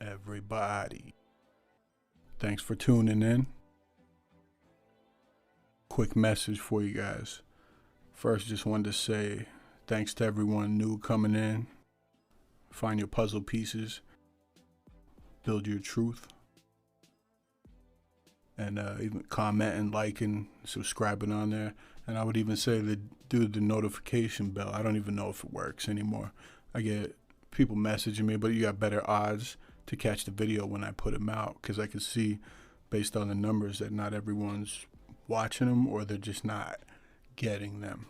Everybody, thanks for tuning in. Quick message for you guys. First, just wanted to say thanks to everyone new coming in. Find your puzzle pieces, build your truth, and even commenting, liking, subscribing on there. And I would even say that do the notification bell. I don't even know if it works anymore. I get people messaging me, but you got better odds to catch the video when I put them out, because I can see based on the numbers that not everyone's watching them, or they're just not getting them.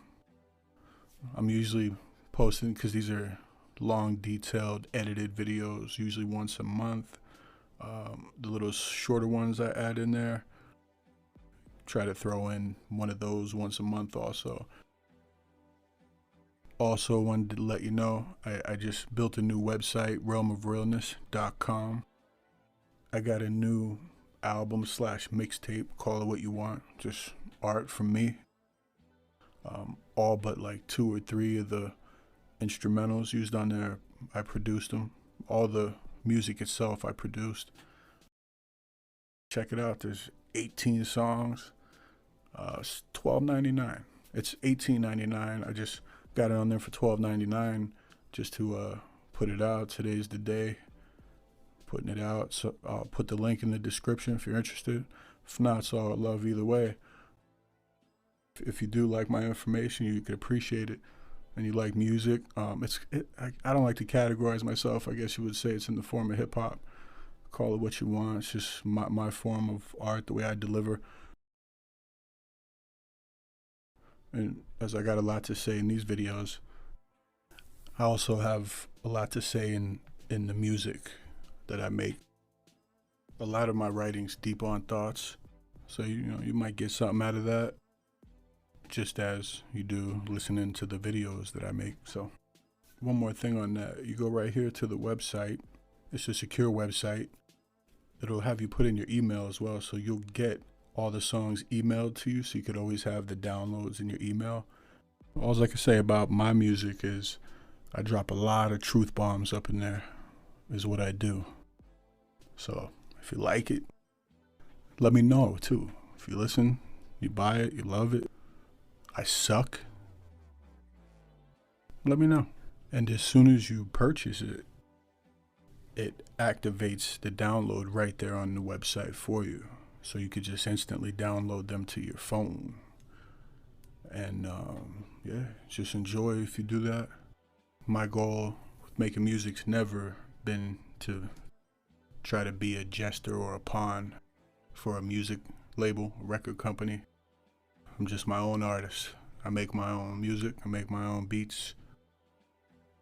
I'm usually posting, because these are long, detailed, edited videos, usually once a month. The little shorter ones I add in there, try to throw in one of those once a month also. Also wanted to let you know, I just built a new website, realmofrealness.com. I got a new album / mixtape, call it what you want, just art from me. All but like 2 or 3 of the instrumentals used on there, I produced them. All the music itself I produced. Check it out, there's 18 songs. It's $12.99. It's $18.99. I just got it on there for $12.99 just to put it out. Today's the day, putting it out. So I'll put the link in the description if you're interested. If not, it's all love either way. If you do like my information, you could appreciate it, and you like music, I don't like to categorize myself. I guess you would say it's in the form of hip-hop. Call it what you want. It's just my form of art, the way I deliver. And as I got a lot to say in these videos, I also have a lot to say in the music that I make. A lot of my writing's deep on thoughts, so you might get something out of that, just as you do listening to the videos that I make. So one more thing on that, you go right here to the website. It's a secure website. It'll have you put in your email as well, so you'll get all the songs emailed to you, so you could always have the downloads in your email. All I can say about my music is I drop a lot of truth bombs up in there, is what I do. So if you like it, let me know too. If you listen, you buy it, you love it, I suck, let me know. And as soon as you purchase it, it activates the download right there on the website for you. So you could just instantly download them to your phone. And yeah, just enjoy if you do that. My goal with making music's never been to try to be a jester or a pawn for a music label, record company. I'm just my own artist. I make my own music, I make my own beats.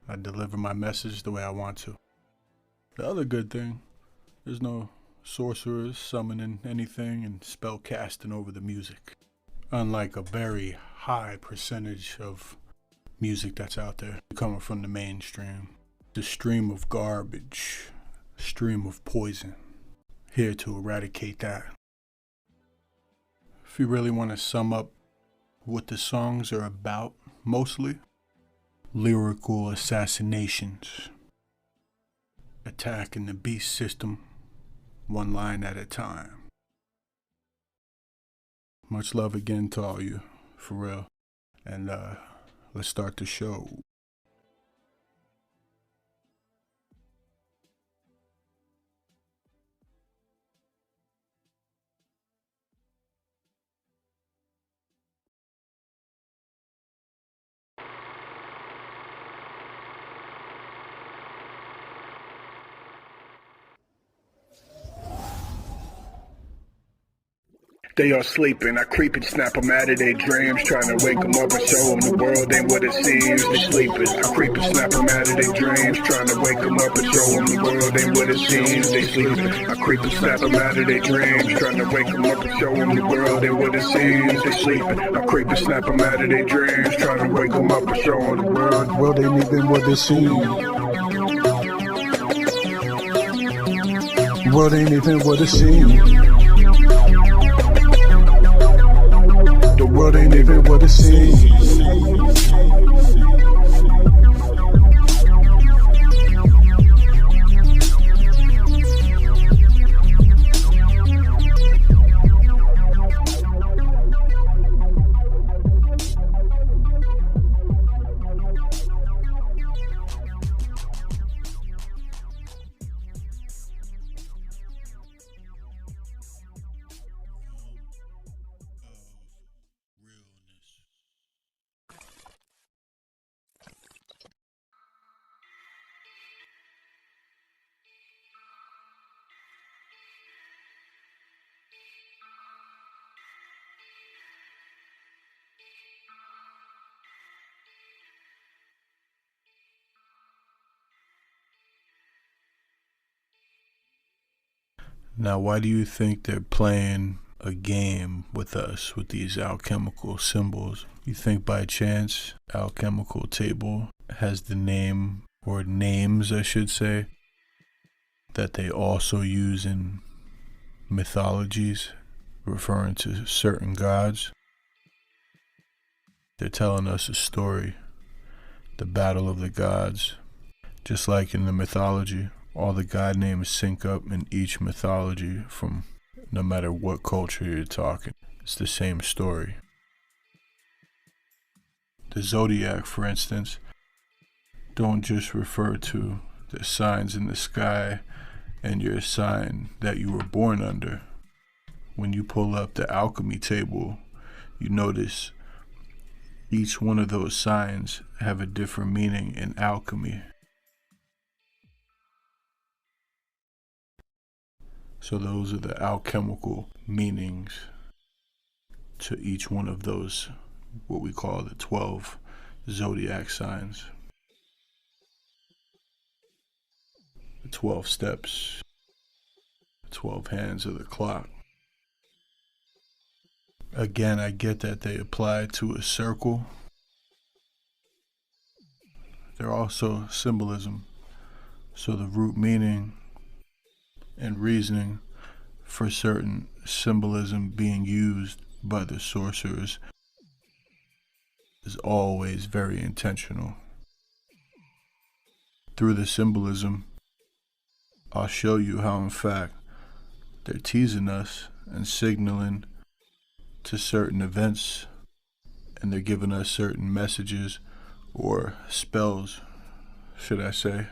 I deliver my message the way I want to. The other good thing, there's no sorcerers summoning anything and spell casting over the music. Unlike a very high percentage of music that's out there coming from the mainstream. The stream of garbage, stream of poison. Here to eradicate that. If you really want to sum up what the songs are about, mostly lyrical assassinations, attacking the beast system, one line at a time. Much love again to all you, for real. And let's start the show. They all sleeping, I creep and snap them out of their dreams, trying to wake them up and show them the world ain't what it seems. They sleeping, I creep and snap them out of their dreams, trying to wake them up and show them the world ain't what it seems. They sleeping, I creep and snap them out of their dreams, trying to wake them up and show them the world ain't what it seems. They sleeping, I creep and snap them out of their dreams, trying to wake them up and show them the world ain't even what it seems. World ain't even what it seems. The world ain't even what it seems. Now, why do you think they're playing a game with us with these alchemical symbols? You think by chance alchemical table has the name, or names I should say, that they also use in mythologies referring to certain gods? They're telling us a story, the battle of the gods. Just like in the mythology, all the god names sync up in each mythology from no matter what culture you're talking. It's the same story. The zodiac, for instance, don't just refer to the signs in the sky and your sign that you were born under. When you pull up the alchemy table, you notice each one of those signs have a different meaning in alchemy. So those are the alchemical meanings to each one of those, what we call the 12 zodiac signs. The 12 steps, the 12 hands of the clock. Again, I get that they apply to a circle. They're also symbolism. So the root meaning and reasoning for certain symbolism being used by the sorcerers is always very intentional. Through the symbolism, I'll show you how in fact they're teasing us and signaling to certain events, and they're giving us certain messages or spells, should I say,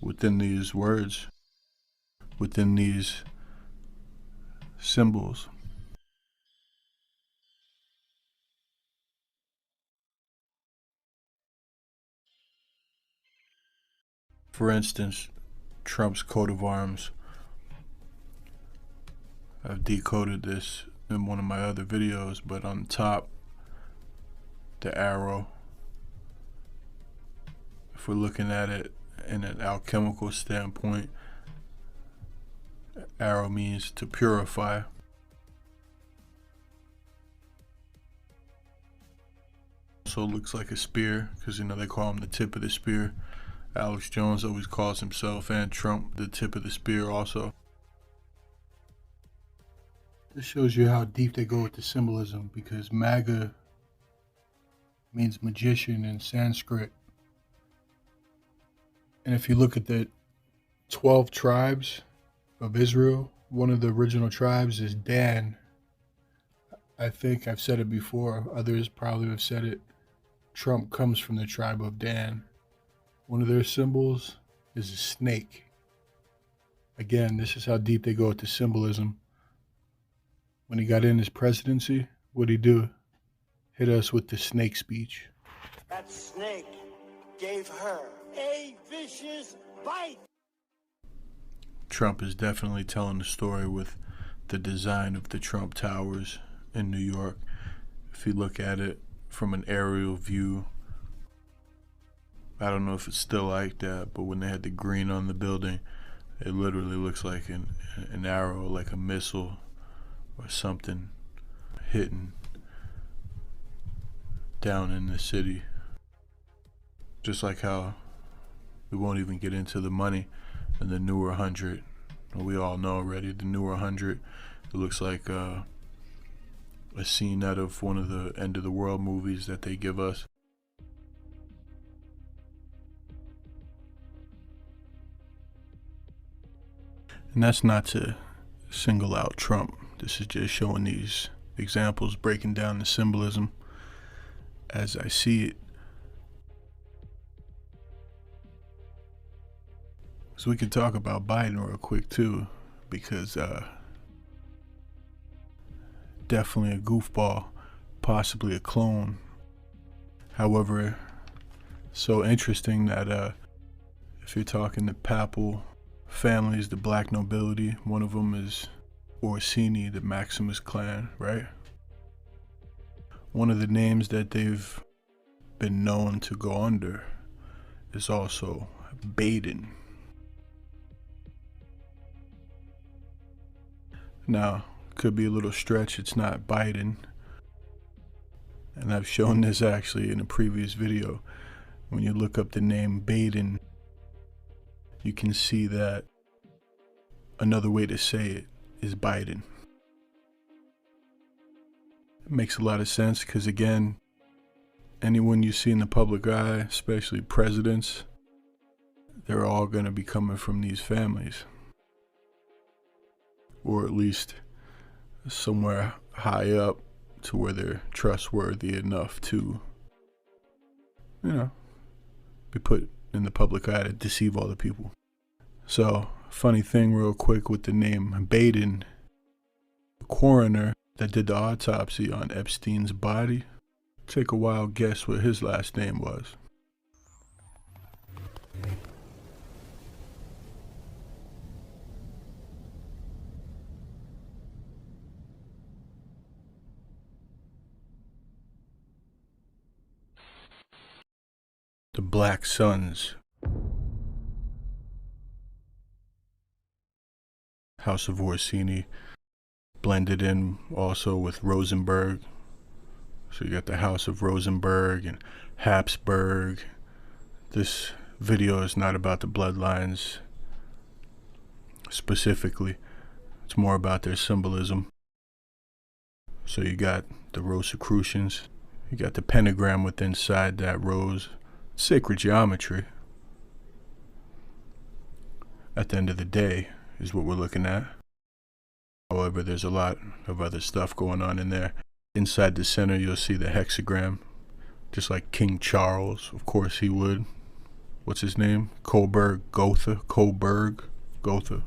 within these words, within these symbols. For instance, Trump's coat of arms. I've decoded this in one of my other videos, but on top, the arrow, if we're looking at it in an alchemical standpoint, arrow means to purify. Also looks like a spear, because they call him the tip of the spear. Alex Jones always calls himself and Trump the tip of the spear also. This shows you how deep they go with the symbolism, because MAGA means magician in Sanskrit. And if you look at the 12 tribes of Israel, one of the original tribes is Dan. I think I've said it before, others probably have said it. Trump comes from the tribe of Dan. One of their symbols is a snake. Again, this is how deep they go with the symbolism. When he got in his presidency, what'd he do? Hit us with the snake speech. That snake gave her a vicious bite. Trump is definitely telling the story with the design of the Trump Towers in New York. If you look at it from an aerial view, I don't know if it's still like that, but when they had the green on the building, it literally looks like an arrow, like a missile or something hitting down in the city. Just like how we won't even get into the money in the newer 100. We all know already, the newer 100, it looks like a scene out of one of the end of the world movies that they give us. And that's not to single out Trump. This is just showing these examples, breaking down the symbolism as I see it. So we could talk about Biden real quick too, because definitely a goofball, possibly a clone. However, so interesting that if you're talking the papal families, the black nobility, one of them is Orsini, the Maximus clan, right? One of the names that they've been known to go under is also Baden. Now, could be a little stretch, it's not Biden. And I've shown this actually in a previous video. When you look up the name Baden, you can see that another way to say it is Biden. It makes a lot of sense because, again, anyone you see in the public eye, especially presidents, they're all going to be coming from these families. Or at least somewhere high up to where they're trustworthy enough to, be put in the public eye to deceive all the people. So, funny thing real quick with the name Baden, the coroner that did the autopsy on Epstein's body, take a wild guess what his last name was. The Black SUNS. House of Orsini, blended in also with Rosenberg. So you got the House of Rosenberg and Habsburg. This video is not about the bloodlines specifically. It's more about their symbolism. So you got the Rosicrucians. You got the pentagram with inside that rose. Sacred geometry. At the end of the day is what we're looking at. However, there's a lot of other stuff going on in there. Inside the center, you'll see the hexagram, just like King Charles. Of course he would. What's his name? Coburg Gotha. Coburg Gotha.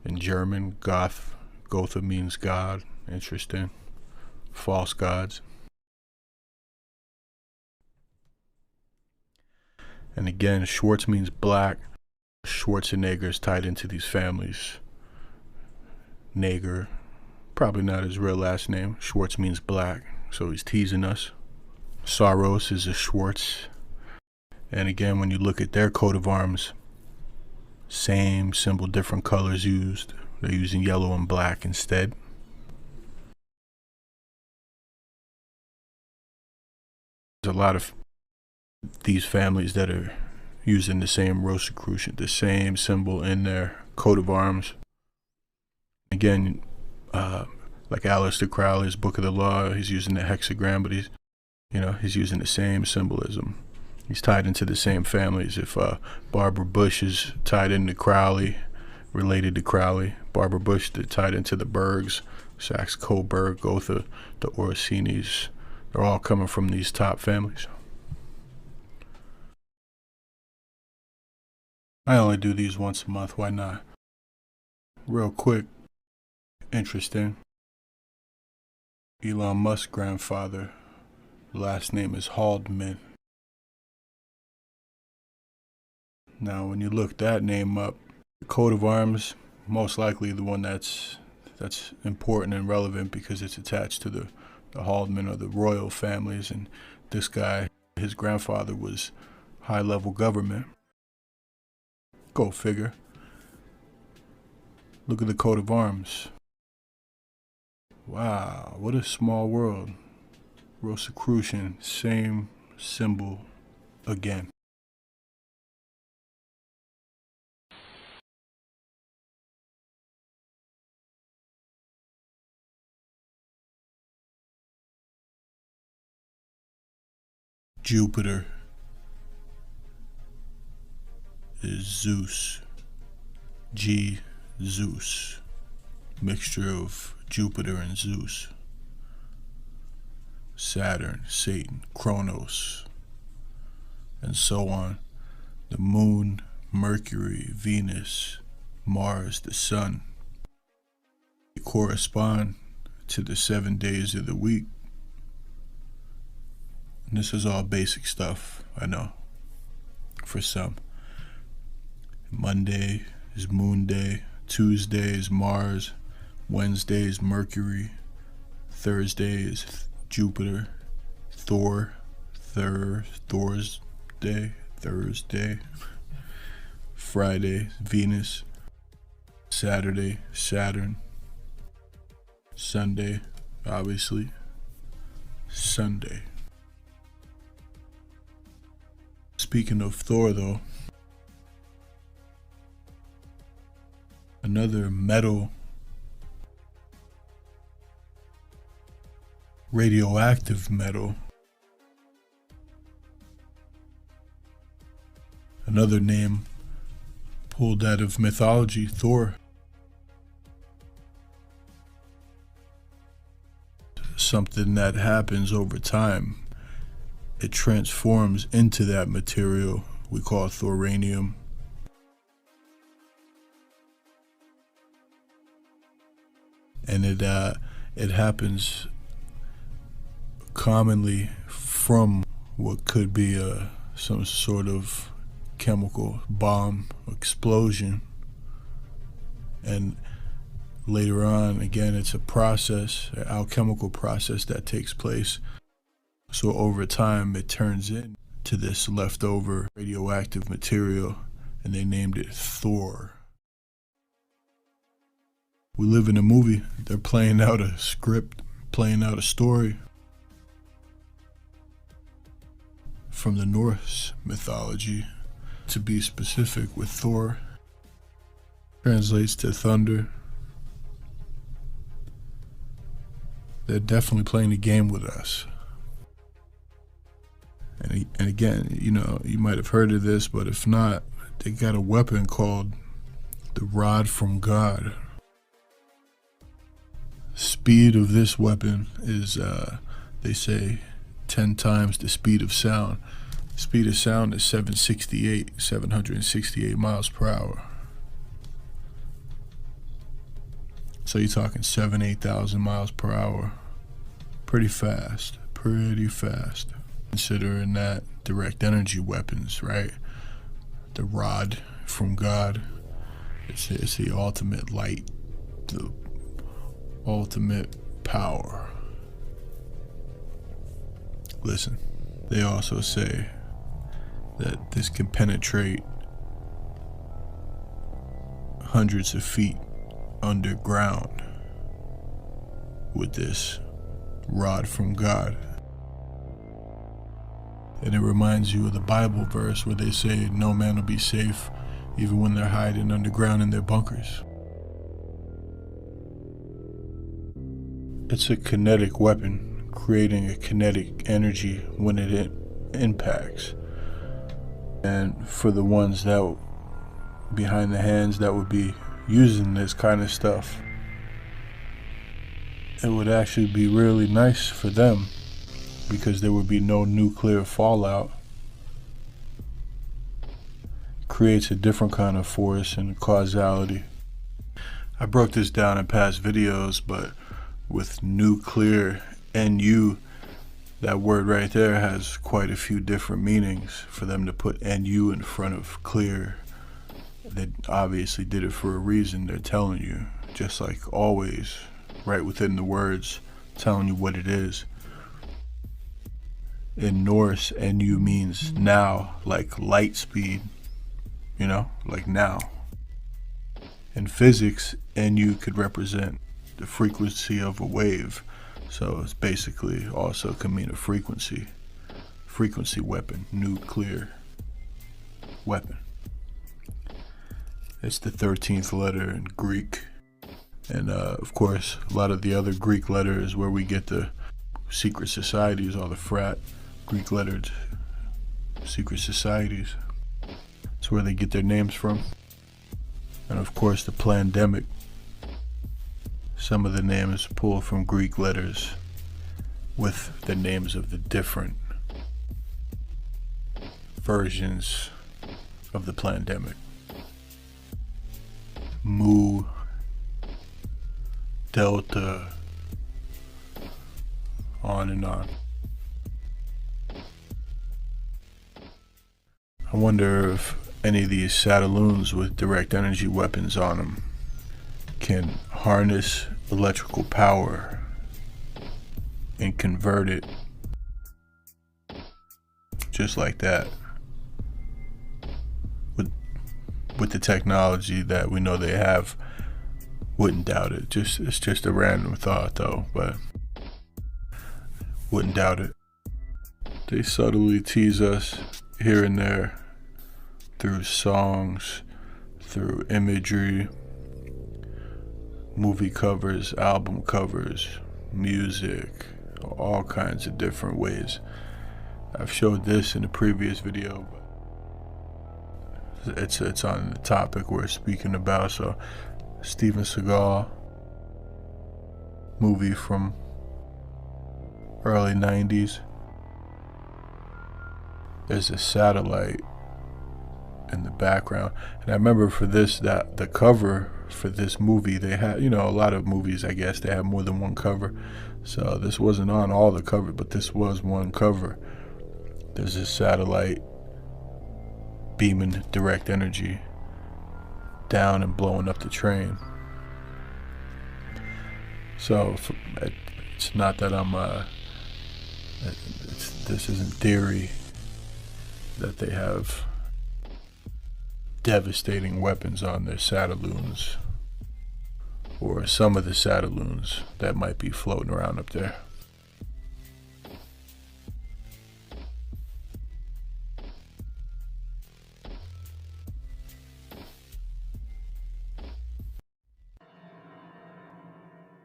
In German, Goth. Gotha means God. Interesting. False gods. And again, Schwartz means black. Schwarzenegger is tied into these families. Nager, probably not his real last name. Schwartz means black, so he's teasing us. Soros is a Schwartz. And again, when you look at their coat of arms, same symbol, different colors used. They're using yellow and black instead. There's a lot of these families that are using the same Rosicrucian, the same symbol in their coat of arms. Again, like Aleister Crowley's Book of the Law, he's using the hexagram, but he's using the same symbolism. He's tied into the same families. If Barbara Bush is tied into Crowley, related to Crowley, Barbara Bush, they're tied into the Bergs, Saxe Coburg, Gotha, the Orsinis. They're all coming from these top families. I only do these once a month, why not? Real quick, interesting. Elon Musk's grandfather, last name is Haldeman. Now, when you look that name up, the coat of arms, most likely the one that's important and relevant because it's attached to the Haldeman or the royal families, and this guy, his grandfather was high-level government. Go figure. Look at the coat of arms. Wow, what a small world. Rosicrucian, same symbol again. Jupiter is Zeus. Zeus. Mixture of Jupiter and Zeus. Saturn, Satan, Kronos, and so on. The moon, Mercury, Venus, Mars, the sun. They correspond to the 7 days of the week. And this is all basic stuff, I know, for some. Monday is Moon Day, Tuesday is Mars, Wednesday is Mercury, Thursday is Jupiter, Thursday, Friday, Venus. Saturday, Saturn. Sunday, obviously, Sunday. Speaking of Thor, though, another metal, radioactive metal, another name pulled out of mythology, Thor. Something that happens over time. It transforms into that material we call thorium. And it happens commonly from what could be some sort of chemical bomb explosion, and later on, again, it's a process, an alchemical process that takes place. So over time, it turns into this leftover radioactive material, and they named it Thor. We live in a movie. They're playing out a script, playing out a story from the Norse mythology. To be specific, with Thor, translates to thunder. They're definitely playing a game with us. And again, you know, you might have heard of this, but if not, they got a weapon called the Rod from God. Speed of this weapon is, they say, 10 times the speed of sound. Speed of sound is 768 miles per hour. So you're talking 8,000 miles per hour. Pretty fast, Considering that direct energy weapons, right? The rod from God, it's the ultimate light, the ultimate power. Listen, they also say that this can penetrate hundreds of feet underground with this rod from God. And it reminds you of the Bible verse where they say no man will be safe even when they're hiding underground in their bunkers. It's a kinetic weapon, creating a kinetic energy when it impacts. And for the ones that behind the hands that would be using this kind of stuff, it would actually be really nice for them because there would be no nuclear fallout. It creates a different kind of force and causality. I broke this down in past videos, but with nuclear, NU, that word right there has quite a few different meanings. For them to put NU in front of clear, they obviously did it for a reason. They're telling you, just like always, right within the words, telling you what it is. In Norse, NU means now, like light speed, you know, like now. In physics, NU could represent the frequency of a wave. So it's basically also can mean a frequency weapon, nuclear weapon. It's the 13th letter in Greek. And of course, a lot of the other Greek letters where we get the secret societies, all the frat Greek lettered secret societies. It's where they get their names from. And of course, the pandemic. Some of the names pulled from Greek letters with the names of the different versions of the pandemic. Mu, Delta, on and on. I wonder if any of these Satelloons with direct energy weapons on them can harness electrical power and convert it just like that with the technology that we know they have, wouldn't doubt it. It's just a random thought though, but wouldn't doubt it. They subtly tease us here and there through songs, through imagery, movie covers, album covers, music, all kinds of different ways. I've showed this in a previous video, but it's on the topic we're speaking about. So Steven Seagal movie from early 90s. There's a satellite in the background, and I remember for this, that the cover for this movie, they had, you know, a lot of movies, I guess, they have more than one cover. So this wasn't on all the cover, but this was one cover. There's a satellite beaming direct energy down and blowing up the train. So it's not that I'm this isn't theory that they have devastating weapons on their Satelloons, or some of the Satelloons that might be floating around up there.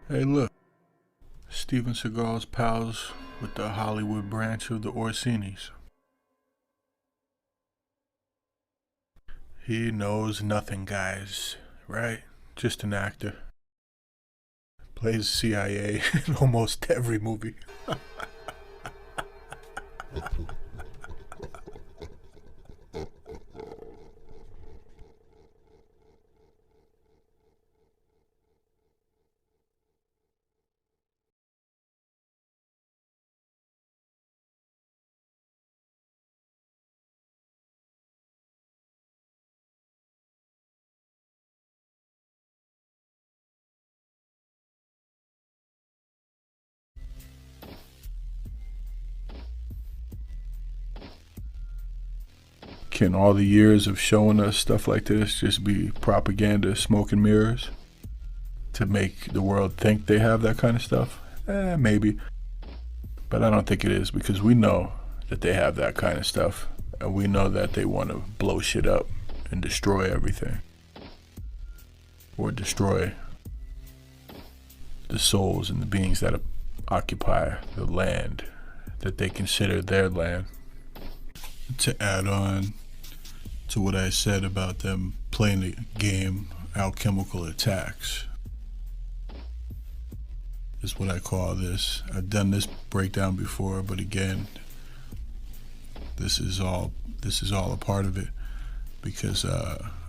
Hey look, Steven Seagal's pals with the Hollywood branch of the Orsinis. He knows nothing, guys, right? Just an actor. Plays CIA in almost every movie. Can all the years of showing us stuff like this just be propaganda, smoke and mirrors to make the world think they have that kind of stuff? Maybe. But I don't think it is, because we know that they have that kind of stuff, and we know that they want to blow shit up and destroy everything, or destroy the souls and the beings that occupy the land that they consider their land. To add on to what I said about them playing the game, alchemical attacks is what I call this. I've done this breakdown before, but again, this is all a part of it, because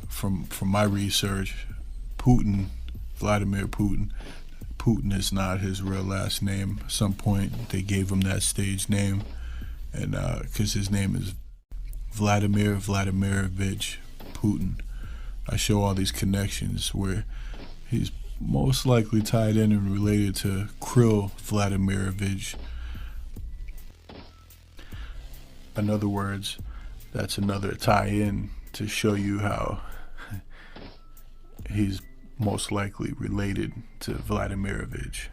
from my research, Vladimir Putin is not his real last name. At some point they gave him that stage name, and because his name is Vladimir Vladimirovich Putin. I show all these connections where he's most likely tied in and related to Kirill Vladimirovich. In other words, that's another tie-in to show you how he's most likely related to Vladimirovich,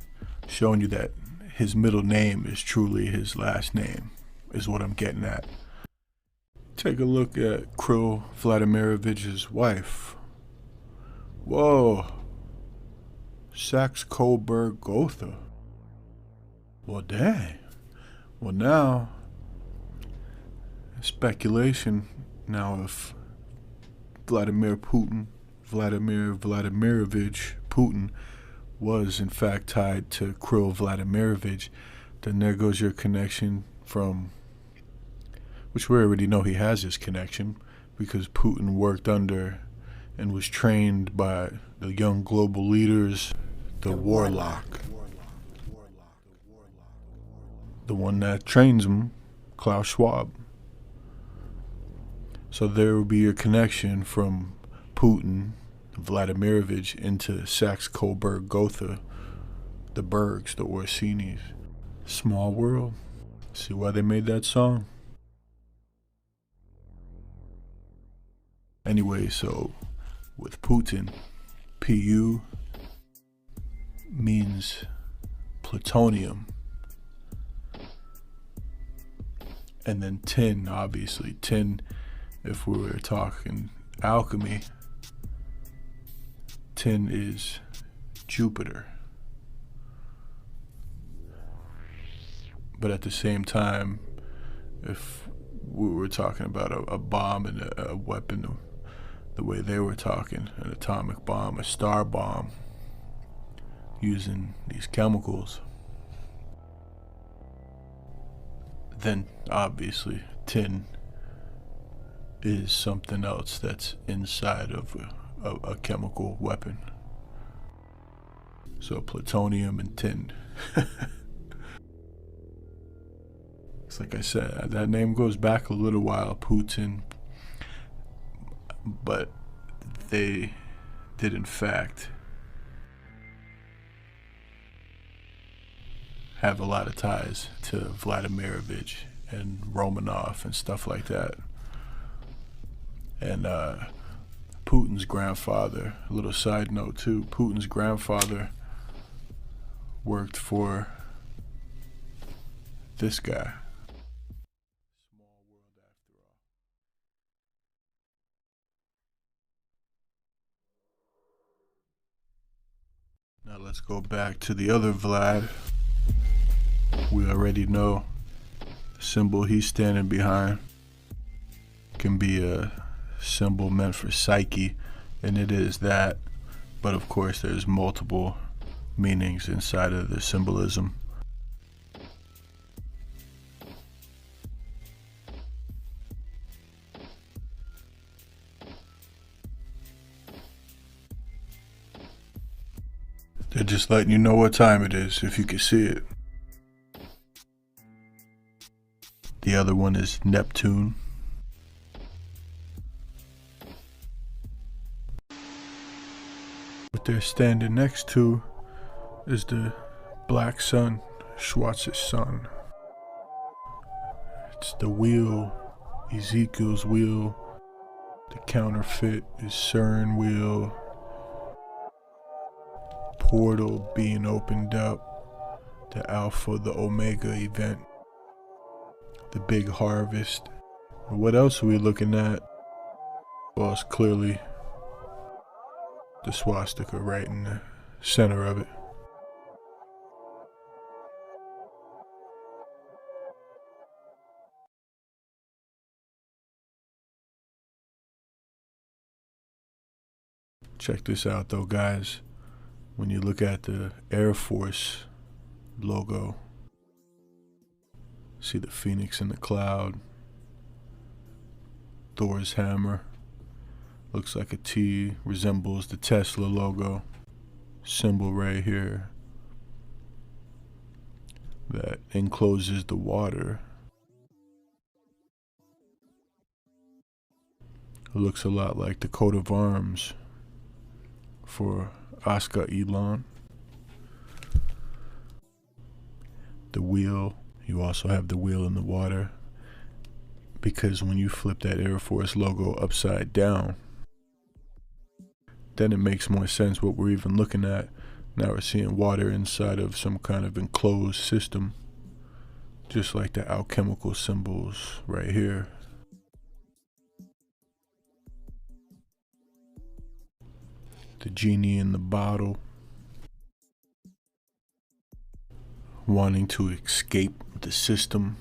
showing you that his middle name is truly his last name, is what I'm getting at. Take a look at Kirill Vladimirovich's wife. Whoa. Saxe-Coburg-Gotha. Well, dang. Well, now, speculation now if Vladimir Vladimirovich Putin was in fact tied to Kirill Vladimirovich, then there goes your connection from, which we already know he has his connection, because Putin worked under and was trained by the young global leaders, the Warlock. The one that trains him, Klaus Schwab. So there will be a connection from Putin, Vladimirovich, into Saxe-Coburg-Gotha, the Bergs, the Orsinis. Small world. See why they made that song? Anyway, so with Putin, Pu means plutonium. And then tin, obviously. Tin, if we were talking alchemy, tin is Jupiter. But at the same time, if we were talking about a bomb and a weapon, the way they were talking, an atomic bomb, a star bomb, using these chemicals, then obviously tin is something else that's inside of a chemical weapon. So plutonium and tin. It's like I said, that name goes back a little while, Putin, but they did in fact have a lot of ties to Vladimirovich and Romanov and stuff like that. And Putin's grandfather, a little side note too, Putin's grandfather worked for this guy. Small world after all. Now let's go back to the other Vlad. We already know the symbol he's standing behind can be a symbol meant for psyche, and it is that, but of course there's multiple meanings inside of the symbolism. They're just letting you know what time it is, if you can see it. The other one is Neptune. What they're standing next to is the black sun, Schwarz's sun. It's the wheel, Ezekiel's wheel. The counterfeit is CERN wheel. Portal being opened up. The Alpha, the Omega event. The big harvest. What else are we looking at? Well, it's clearly the swastika right in the center of it. Check this out though, guys. When you look at the Air Force logo, see the phoenix in the cloud, Thor's hammer, looks like a T, resembles the Tesla logo, symbol right here that encloses the water. It looks a lot like the coat of arms for Oscar Elon. The wheel, you also have the wheel in the water, because when you flip that Air Force logo upside down, then it makes more sense what we're even looking at. Now we're seeing water inside of some kind of enclosed system, just like the alchemical symbols right here. The genie in the bottle, wanting to escape the system,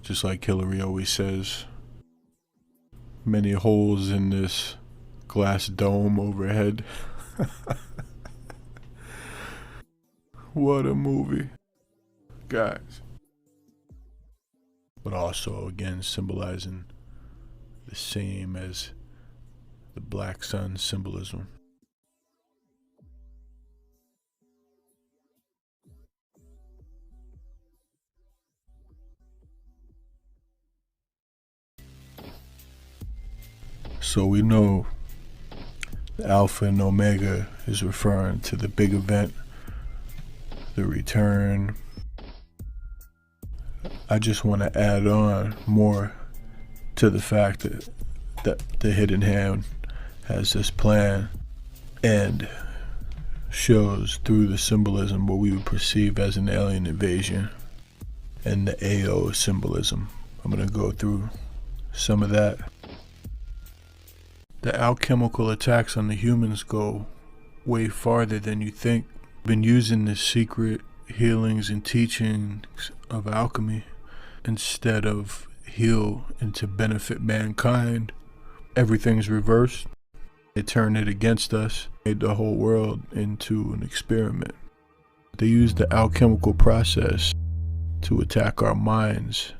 just like Hillary always says. Many holes in this glass dome overhead. What a movie, guys. But also, again, symbolizing the same as the black sun symbolism. So we know the Alpha and Omega is referring to the big event, the return. I just want to add on more to the fact that the hidden hand has this plan and shows through the symbolism what we would perceive as an alien invasion and the AO symbolism. I'm going to go through some of that. The alchemical attacks on the humans go way farther than you think. Been using the secret healings and teachings of alchemy instead of heal and to benefit mankind. Everything's reversed. They turned it against us, made the whole world into an experiment. They used the alchemical process to attack our minds.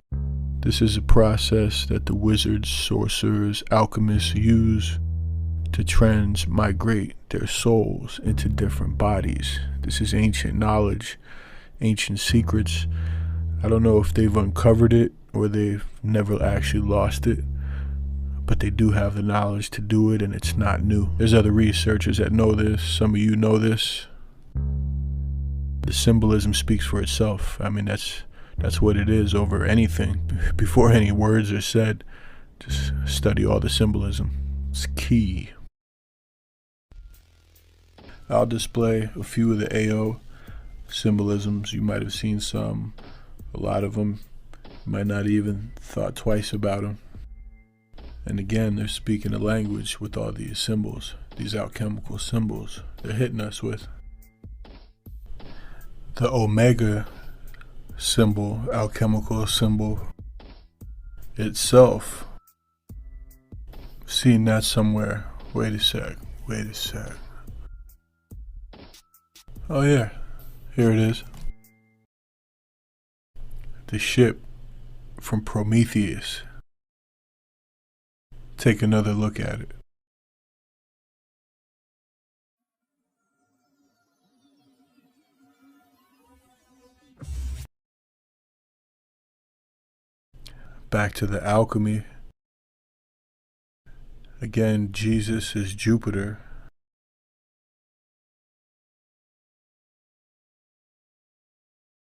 This is a process that the wizards, sorcerers, alchemists use to transmigrate their souls into different bodies. This is ancient knowledge, ancient secrets. I don't know if they've uncovered it or they've never actually lost it, but they do have the knowledge to do it, and it's not new. There's other researchers that know this. Some of you know this. The symbolism speaks for itself. I mean, that's what it is over anything. Before any words are said, just study all the symbolism. It's key. I'll display a few of the AO symbolisms. You might have seen some, a lot of them. You might not even thought twice about them. And again, they're speaking a language with all these symbols, these alchemical symbols they're hitting us with. The Omega symbol, alchemical symbol itself, seen that somewhere. Wait a sec. Oh yeah, here it is. The ship from Prometheus. Take another look at it. Back to the alchemy. Again, Jesus is Jupiter.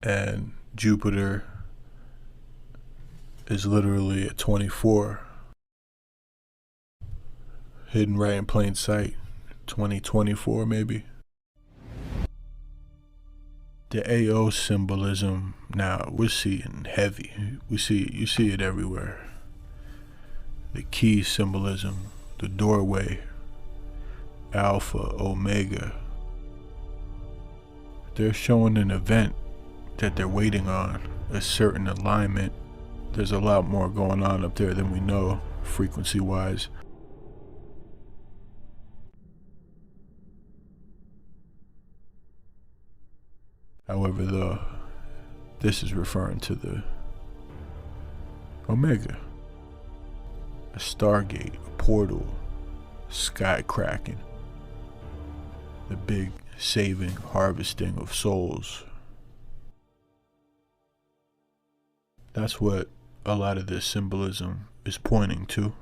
And Jupiter is literally a 24. Hidden right in plain sight. 2024 maybe. The AO symbolism now we're seeing heavy. You see it everywhere. The key symbolism, the doorway, Alpha, Omega. They're showing an event that they're waiting on, a certain alignment. There's a lot more going on up there than we know, frequency-wise. However, this is referring to the Omega, a stargate, a portal, sky cracking, the big saving, harvesting of souls. That's what a lot of this symbolism is pointing to.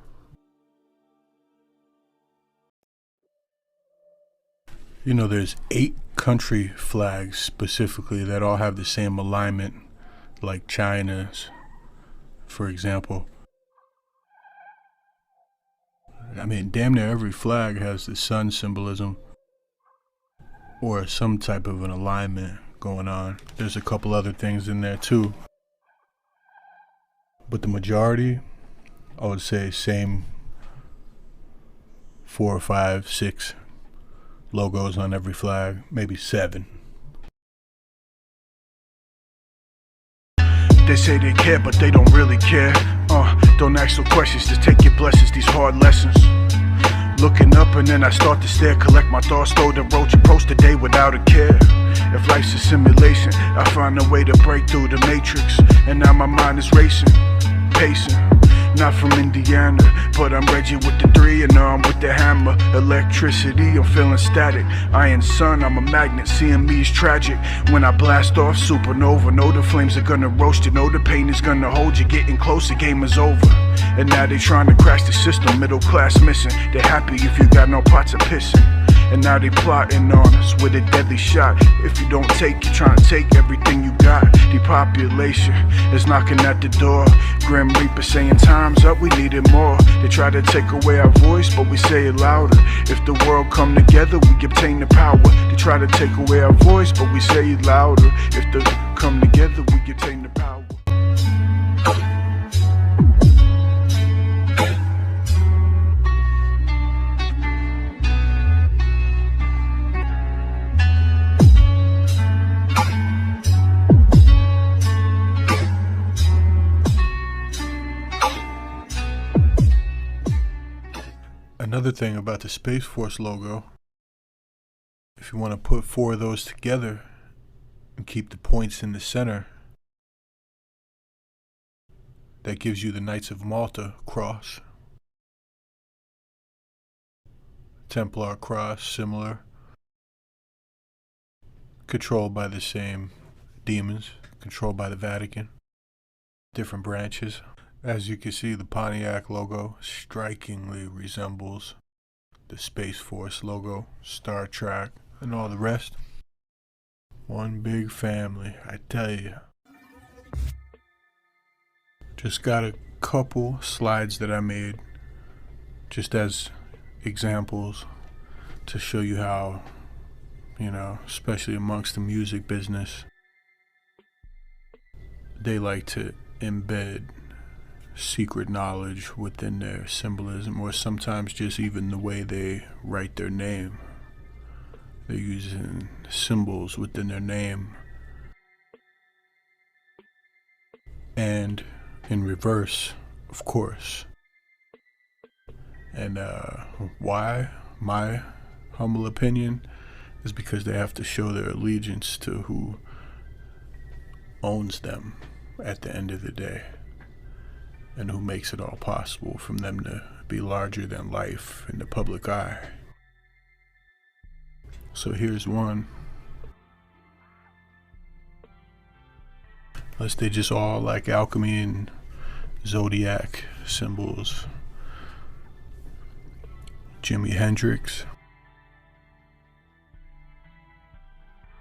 You know, there's 8 country flags specifically that all have the same alignment, like China's, for example. I mean, damn near every flag has the sun symbolism or some type of an alignment going on. There's a couple other things in there too. But the majority, I would say, same 4 or 5, 6 logos on every flag, maybe 7. They say they care, but they don't really care. Don't ask no questions, just take your blessings, these hard lessons. Looking up and then I start to stare, collect my thoughts, throw the roach, approach the day without a care. If life's a simulation, I find a way to break through the matrix. And now my mind is racing, pacing. Not from Indiana, but I'm Reggie with the 3 and I'm with the hammer. Electricity, I'm feeling static. Iron sun, I'm a magnet, seeing me's tragic. When I blast off supernova, know the flames are gonna roast you, know the pain is gonna hold you. Getting close, the game is over. And now they trying to crash the system, middle class missing. They're happy if you got no pots of pissing. and now they plotting on us with a deadly shot. If you don't take, you're trying to take everything you got. Depopulation is knocking at the door. Grim Reaper saying time's up, we need it more. They try to take away our voice, but we say it louder. If the world come together, we obtain the power. They try to take away our voice, but we say it louder. If the come together, we obtain the power. Another thing about the Space Force logo, if you want to put 4 of those together and keep the points in the center, that gives you the Knights of Malta cross. Templar cross, similar. Controlled by the same demons, controlled by the Vatican. Different branches. As you can see, the Pontiac logo strikingly resembles the Space Force logo, Star Trek, and all the rest. One big family, I tell you. Just got a couple slides that I made just as examples to show you how, especially amongst the music business, they like to embed secret knowledge within their symbolism, or sometimes just even the way they write their name. They're using symbols within their name. And in reverse, of course. And why? My humble opinion is because they have to show their allegiance to who owns them at the end of the day, and who makes it all possible for them to be larger than life in the public eye. So here's one. Unless they just all like alchemy and zodiac symbols. Jimi Hendrix.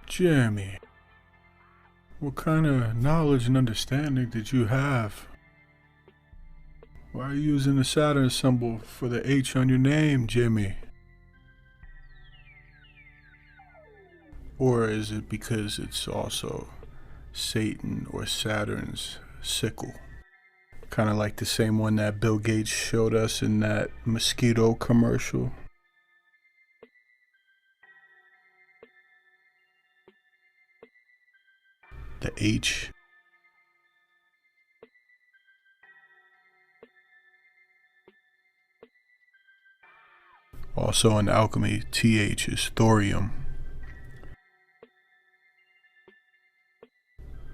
Jimmy, what kind of knowledge and understanding did you have? Why are you using the Saturn symbol for the H on your name, Jimmy? Or is it because it's also Satan or Saturn's sickle? Kind of like the same one that Bill Gates showed us in that mosquito commercial. The H. Also in alchemy, TH is thorium.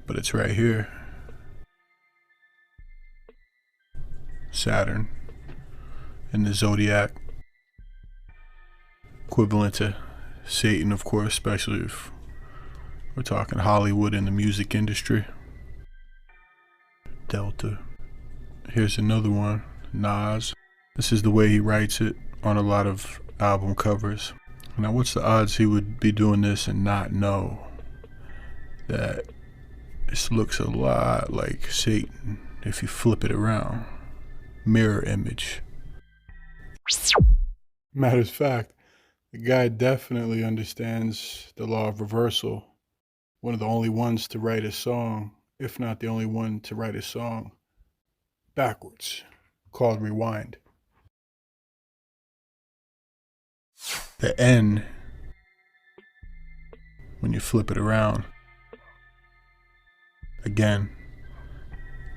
But it's right here. Saturn. In the zodiac. Equivalent to Satan, of course, especially if we're talking Hollywood and the music industry. Delta. Here's another one. Nas. This is the way he writes it on a lot of album covers. Now, what's the odds he would be doing this and not know that this looks a lot like Satan if you flip it around? Mirror image. Matter of fact, the guy definitely understands the law of reversal. One of the only ones to write a song, if not the only one to write a song backwards, called Rewind. The N, when you flip it around, again,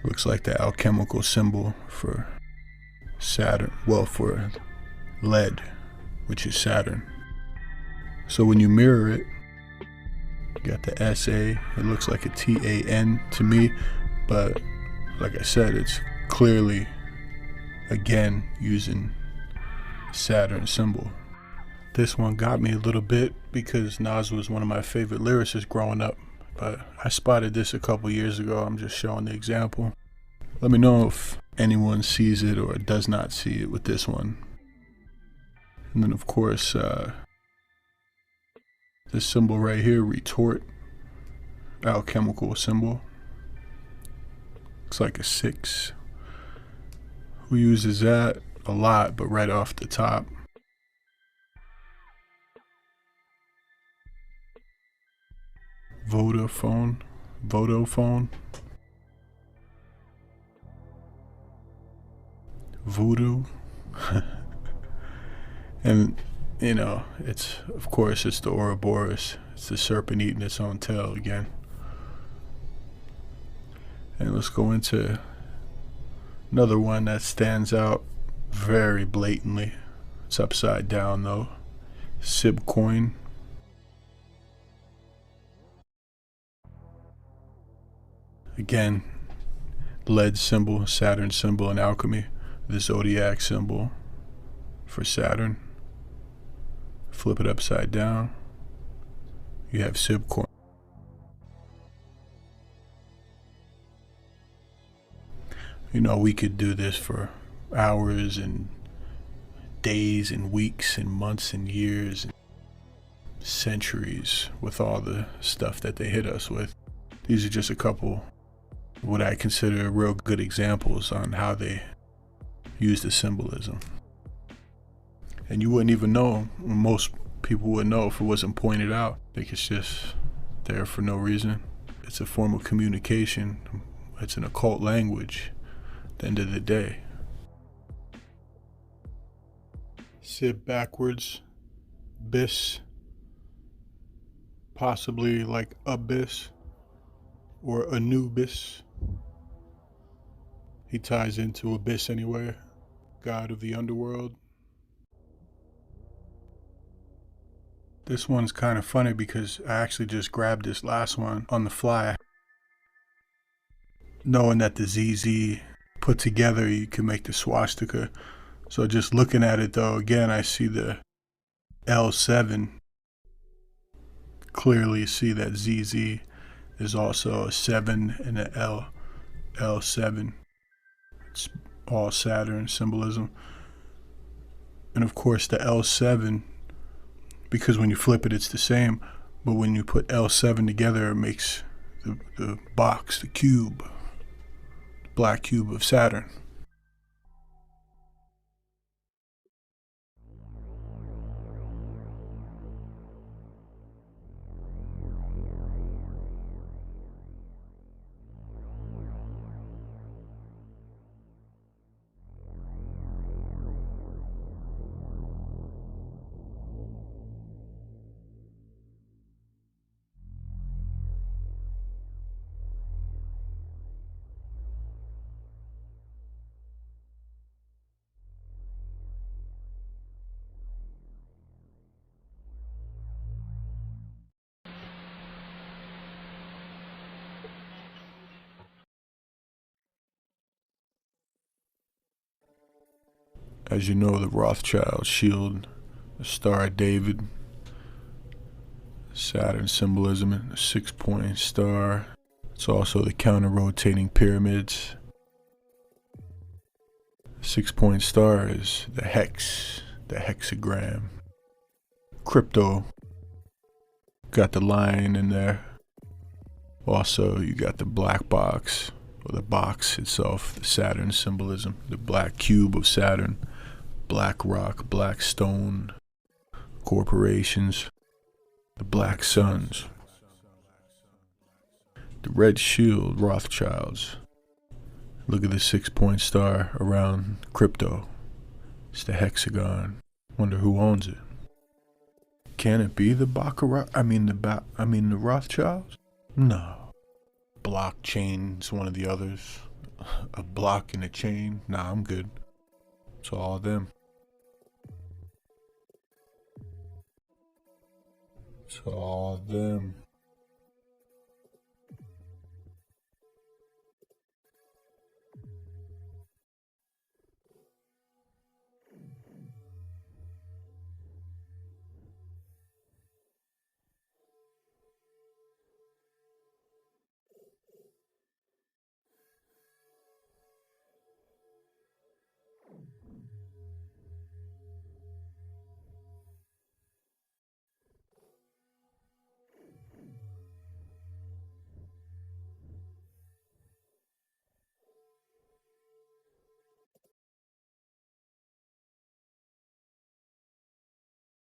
looks like the alchemical symbol for Saturn, well, for lead, which is Saturn. So when you mirror it, you got the SA, it looks like a TAN to me, but like I said, it's clearly, again, using Saturn symbol. This one got me a little bit because Nas was one of my favorite lyricists growing up, but I spotted this a couple years ago. I'm just showing the example. Let me know if anyone sees it or does not see it with this one. And then of course, This symbol right here, retort, alchemical symbol. Looks like a 6. Who uses that? A lot, but right off the top. Vodafone. Voodoo. And, you know, it's, of course, it's the Ouroboros. It's the serpent eating its own tail again. And let's go into another one that stands out very blatantly. It's upside down though. SIB coin. Again, lead symbol, Saturn symbol in alchemy. The zodiac symbol for Saturn. Flip it upside down. You have SIB coin. You know, we could do this for hours and days and weeks and months and years and centuries with all the stuff that they hit us with. These are just a couple what I consider real good examples on how they use the symbolism. And you wouldn't even know, most people wouldn't know if it wasn't pointed out. I think it's just there for no reason. It's a form of communication. It's an occult language at the end of the day. SIB backwards, bis, possibly like abyss or Anubis. He ties into Abyss anyway, god of the underworld. This one's kind of funny because I actually just grabbed this last one on the fly, knowing that the ZZ put together you can make the swastika. So just looking at it though, again I see the L7. Clearly see that ZZ is also a 7 and an L7. It's all Saturn symbolism. And of course the L7, because when you flip it it's the same, but when you put L7 together it makes the box, the cube, the black cube of Saturn. As you know, the Rothschild shield, the Star of David, Saturn symbolism, a 6-point star. It's also the counter-rotating pyramids. 6-point star is the hex, the hexagram. Crypto, got the lion in there. Also, you got the black box, or the box itself, the Saturn symbolism, the black cube of Saturn. Black rock, black stone, corporations, the black suns, the red shield, Rothschilds. Look at the 6-point star around crypto. It's the hexagon. Wonder who owns it. Can it be the Baccarat? I mean the Rothschilds? No. Blockchain's one of the others. A block in a chain? Nah, I'm good. It's all them. It's all them.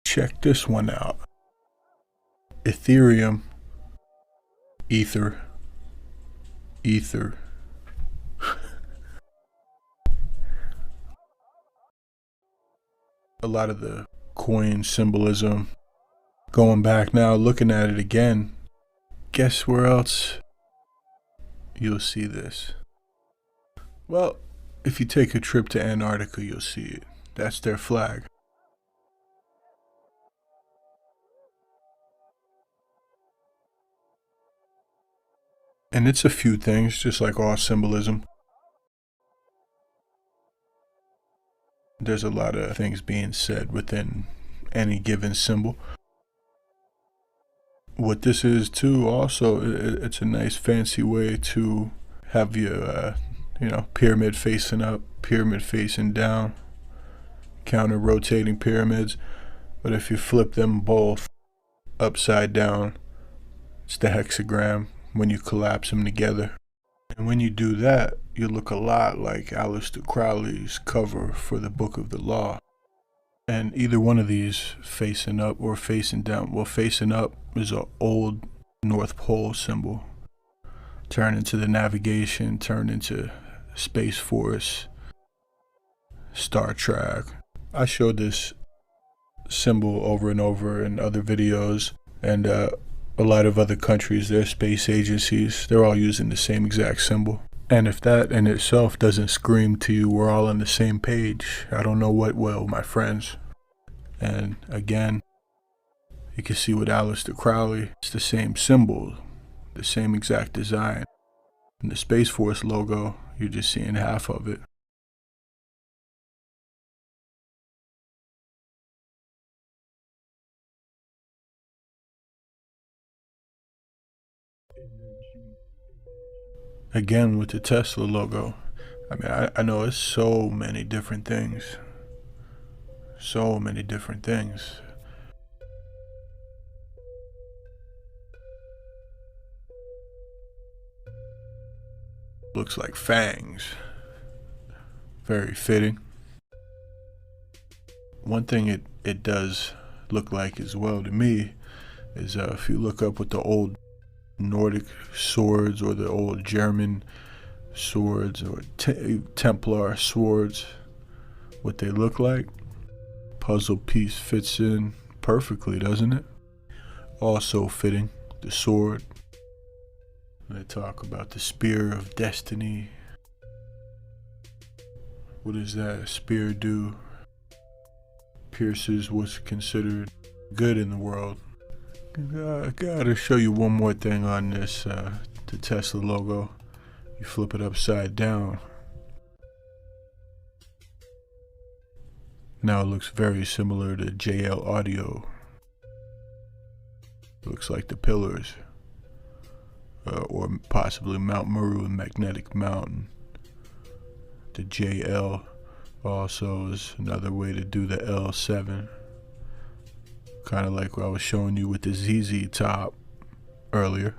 Check this one out. Ethereum, ether. A lot of the coin symbolism. Going back now, looking at it again, guess where else you'll see this? Well, if you take a trip to Antarctica, you'll see it. That's their flag. And it's a few things, just like all symbolism. There's a lot of things being said within any given symbol. What this is too, also, it's a nice fancy way to have your, pyramid facing up, pyramid facing down, counter rotating pyramids. But if you flip them both upside down, it's the hexagram when you collapse them together. And when you do that, you look a lot like Aleister Crowley's cover for the Book of the Law. And either one of these, facing up or facing down, well, facing up is an old North Pole symbol. Turn into the navigation, turn into Space Force, Star Trek. I showed this symbol over and over in other videos, and a lot of other countries, their space agencies, they're all using the same exact symbol. And if that in itself doesn't scream to you, we're all on the same page, I don't know what will, my friends. And again, you can see with Aleister Crowley, it's the same symbol, the same exact design. And the Space Force logo, you're just seeing half of it. Again, with the Tesla logo, I mean, I know it's so many different things. So many different things. Looks like fangs. Very fitting. One thing it does look like as well to me is if you look up what the old Nordic swords or the old German swords or Templar swords, what they look like, puzzle piece fits in perfectly, doesn't it? Also fitting, the sword. They talk about the spear of destiny. What does that spear do? Pierces what's considered good in the world. I gotta show you one more thing on this, the Tesla logo. You flip it upside down. Now it looks very similar to JL Audio. Looks like the pillars. Or possibly Mount Meru and Magnetic Mountain. The JL also is another way to do the L7. Kind of like what I was showing you with the ZZ top earlier.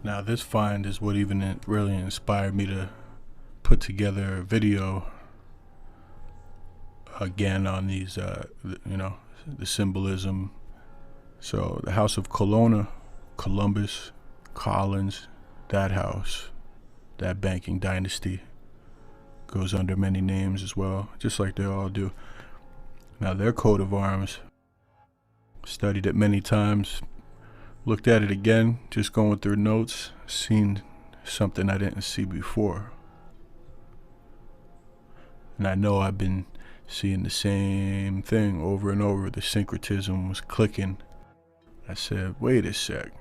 Now this find is what even really inspired me to put together a video again on these, the symbolism. So the House of Colonna, Columbus, Collins, that house, that banking dynasty goes under many names as well, just like they all do. Now their coat of arms, studied it many times, looked at it again, just going through notes, seen something I didn't see before. And I know I've been seeing the same thing over and over. The syncretism was clicking. I said, wait a sec.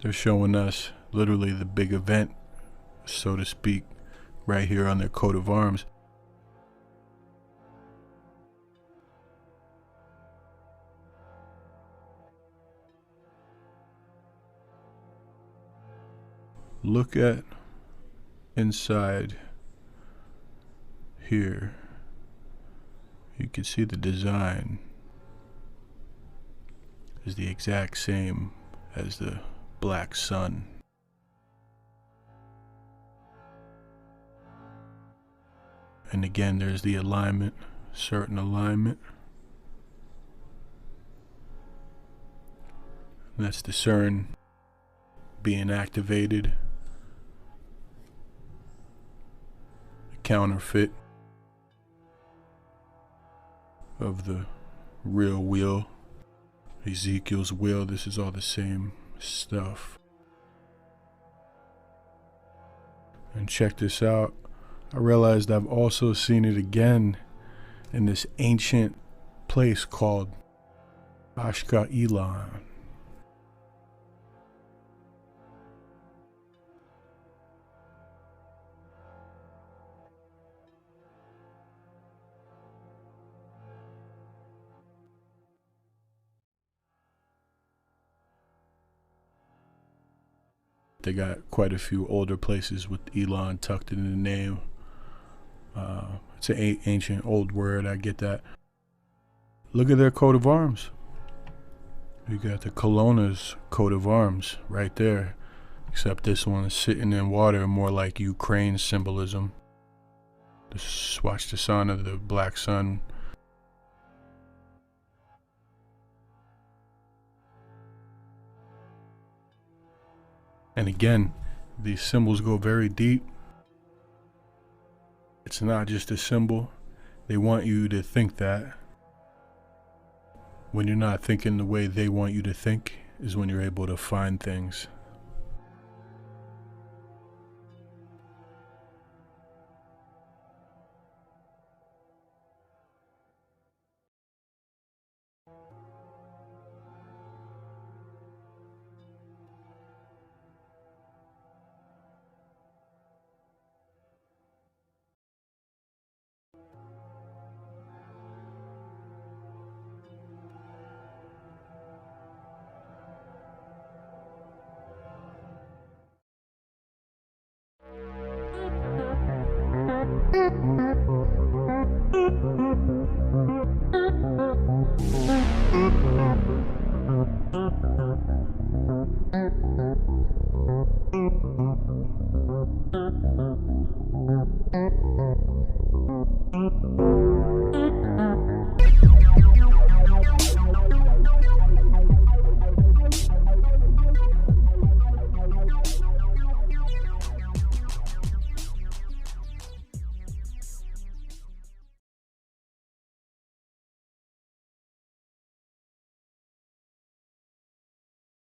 They're showing us literally the big event, so to speak, right here on their coat of arms. Look at inside here, you can see the design is the exact same as the black sun. And again, there's the alignment, certain alignment. And that's the CERN being activated. The counterfeit of the real wheel. Ezekiel's wheel, this is all the same stuff. And check this out. I realized I've also seen it again in this ancient place called Ashkelon. They got quite a few older places with Elon tucked in the name. It's an ancient old word, I get that. Look at their coat of arms. You got the Kelowna's coat of arms right there. Except this one is sitting in water, more like Ukraine symbolism. Just watch the sun of the black sun. And again, these symbols go very deep. It's not just a symbol. They want you to think that. When you're not thinking the way they want you to think is when you're able to find things.